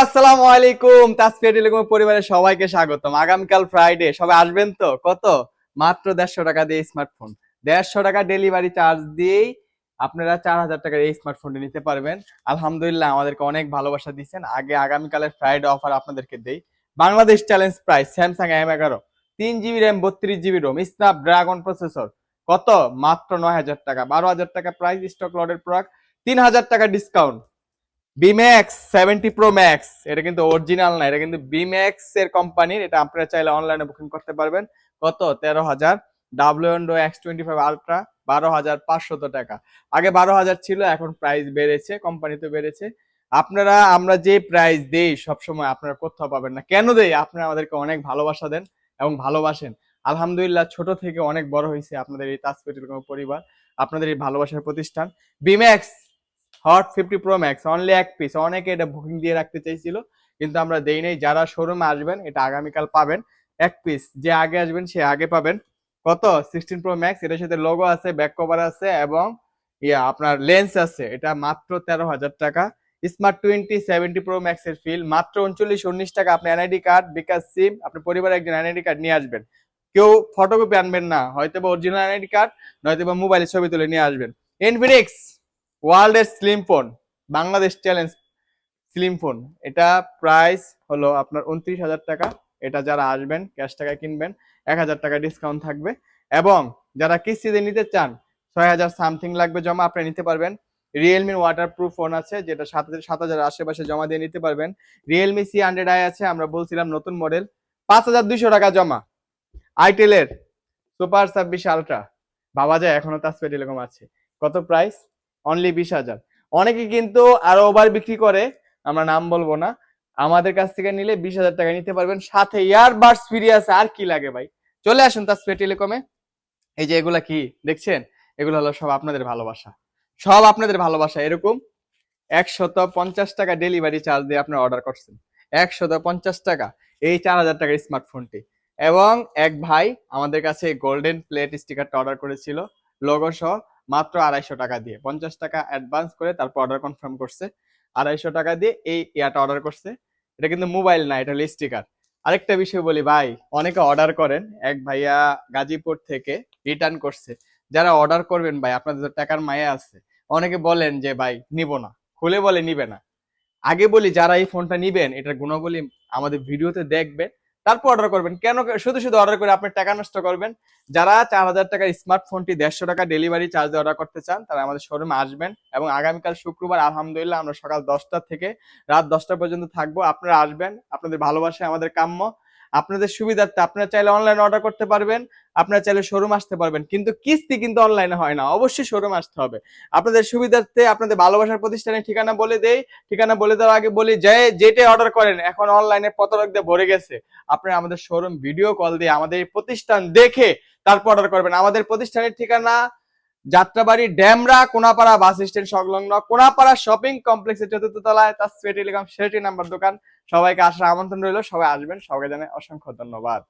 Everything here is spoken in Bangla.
আসসালামু আলাইকুম। তাসফিয়া টেলিকম পরিবারের সবাইকে স্বাগতম। আগামীকাল ফ্রাইডে, সবাই আসবেন তো? কত? মাত্র 150 টাকা দিয়ে স্মার্টফোন, 150 টাকা ডেলিভারি চার্জ দিয়েই আপনারা 4000 টাকার এই স্মার্টফোনটি নিতে পারবেন। আলহামদুলিল্লাহ, আমাদেরকে অনেক ভালোবাসা দিচ্ছেন। আগে আগামীকালের ফ্রাইডে অফার আপনাদেরকে দেই। Bangladesh challenge price Samsung M11, 3 GB RAM, 32 GB ROM, Snapdragon processor. কত? মাত্র 9000 টাকা। 12000 টাকা প্রাইস, স্টক লটের প্রোডাক্ট, 3000 টাকা ডিসকাউন্ট। বিম্যাক্স 70 প্রো ম্যাক্স, এটা কিন্তু অরিজিনাল না, এটা কিন্তু বিম্যাক্স এর কোম্পানির। এটা আপনারা চাইলে অনলাইনে বুকিং করতে পারবেন। কত? 13,000। ডাব্লিউএন্ডো X25 আলট্রা 12,500 টাকা। আগে 12,000 ছিল, এখন প্রাইস বেড়েছে, কোম্পানিতে বেড়েছে। আমরা যে প্রাইস দেই সবসময় আপনারা কোথাও পাবেন না। কেন দেই? আপনারা আমাদেরকে অনেক ভালোবাসা দেন এবং ভালোবাসেন। আলহামদুলিল্লাহ, ছোট থেকে অনেক বড় হয়েছে আপনাদের এই তাসফিয়া টেলিকম পরিবার, আপনাদের এই ভালোবাসার প্রতিষ্ঠান। বিম্যাক্স হট 50 প্রো ম্যাক্স অনলি এক পিস। অনেকে এটা বুকিং দিয়ে রাখতে চাইছিল, কিন্তু আমরা দেই নাই। যারা শোরুমে আসবেন, এটা আগামীকাল পাবেন এক পিস। যে আগে আসবেন সে আগে পাবেন। কত? 16 প্রো ম্যাক্স, এটার সাথে লোগো আছে, ব্যাক কভার আছে এবং আপনার লেন্স আছে। এটা মাত্র 13,000 টাকা। স্মার্ট 70 প্রো ম্যাক্স এর ফিল মাত্র 39-19 টাকা। আপনি এনআইডি কার্ড, বিকাশ সিম, আপনি পরিবারের একজন এনআইডি কার্ড নিয়ে আসবেন। কেউ ফটোকপি আনবেন না, হয়তো বা অরিজিনাল এনআইডি কার্ড, নয়তো বা মোবাইলে ছবি তুলে নিয়ে আসবেন। ইনফিনিক্স ওয়ার্ল্ডের slim phone, Bangladesh challenge slim phone, এটা প্রাইস হলো আপনার 29,000 টাকা। এটা যারা আসবেন ক্যাশ টাকা কিনবেন, 1,000 টাকা ডিসকাউন্ট থাকবে। এবং যারা কিস্তিতে নিতে চান, 6,000 সামথিং লাগবে জমা, আপনি নিতে পারবেন। রিয়েলমি ওয়াটারপ্রুফ ফোন আছে, যেটা 7,000 আশেপাশে জমা দিয়ে নিতে পারবেন। রিয়েলমি C100i আছে, আমরা বলছিলাম নতুন মডেল, 5,200 টাকা জমা। আইটেলের সুপার 26 আলট্রা ভাবা যায় এখনো তাসফিয়া টেলিকম আছে। কত প্রাইস? অনলি 20,000। অনেকে কিন্তু আরো ওভার বিক্রি করে, আমরা নাম বলবো না। আমাদের কাছ থেকে নিলে 20,000 টাকা নিতে পারবেন, সাথে ইয়ারবাডস ফ্রি আছে। আর কি লাগে ভাই? চলে আসুন তাসফিয়া টেলিকমে। এই যে এগুলা কি দেখছেন, এগুলো হলো সব আপনাদের ভালোবাসা, সব আপনাদের ভালোবাসা। এরকম 150 টাকা ডেলিভারি চার্জ দিয়ে আপনারা অর্ডার করছেন, 150 টাকা এই 4,000 টাকার স্মার্টফোনটি। এবং এক ভাই আমাদের কাছে গোল্ডেন প্লেট স্টিকারটা অর্ডার করেছিল, লোগো সহ, মাত্র 250 টাকা দিয়ে। 50 টাকা অ্যাডভান্স করে তারপর অর্ডার কনফার্ম করছে। 250 টাকা দিয়ে এই ইয়াটা অর্ডার করছে। এটা কিন্তু মোবাইল না, এটা হলো স্টিকার। আরেকটা বিষয় বলি ভাই, অনেকে অর্ডার করেন, এক ভাইয়া গাজীপুর থেকে রিটার্ন করছে। যারা অর্ডার করবেন ভাই, আপনাদের টাকার মায়া আছে। অনেকে বলেন যে ভাই নিব না, খুলে বলে নিবে না। আগে বলি, যারা এই ফোনটা নিবেন, এটার গুণাবলী আমাদের ভিডিওতে দেখবেন, তারপর অর্ডার করবেন। কেন শুধু শুধু অর্ডার করে আপনার টাকা নষ্ট করবেন? যারা 4,000 টাকার স্মার্টফোনটি 150 টাকা ডেলিভারি চার্জে অর্ডার করতে চান, তারা আমাদের শোরুমে আসবেন। এবং আগামীকাল শুক্রবার আলহামদুলিল্লাহ আমরা সকাল 10টা থেকে রাত 10টা পর্যন্ত থাকবো। আপনারা আসবেন, আপনাদের ভালোবাসায় আমাদের কাম্য। আপনাদের সুবিধার্থে আপনারা চাইলে অনলাইনে অর্ডার করতে পারবেন, আপনারা চাইলে শোরুম আসতে পারবেন, কিন্তু কিস্তি কিন্তু অনলাইনে হয় না, অবশ্যই শোরুম আসতে হবে। আপনাদের সুবিধার্থে আপনাদের ভালোবাসার প্রতিষ্ঠানের ঠিকানা বলে দেই। ঠিকানা বলে দেওয়ার আগে বলি, যে যেটা অর্ডার করেন এখন অনলাইনে প্রতারক দিয়ে ভরে গেছে। আপনারা আমাদের শোরুম ভিডিও কল দিয়ে আমাদের এই প্রতিষ্ঠান দেখে তারপর অর্ডার করবেন। আমাদের প্রতিষ্ঠানের ঠিকানা যাত্রাবাড়ি ড্যামরা কোনাপাড়া বাস স্ট্যান্ড সংলগ্ন কোনাপাড়া শপিং কমপ্লেক্সের 4র্থ তলায় তাসফিয়া টেলিকম 66 নাম্বার দোকান। সবাইকে আসার আমন্ত্রণ রইল, সবাই আসবেন। সবাইকে জানাই অসংখ্য ধন্যবাদ।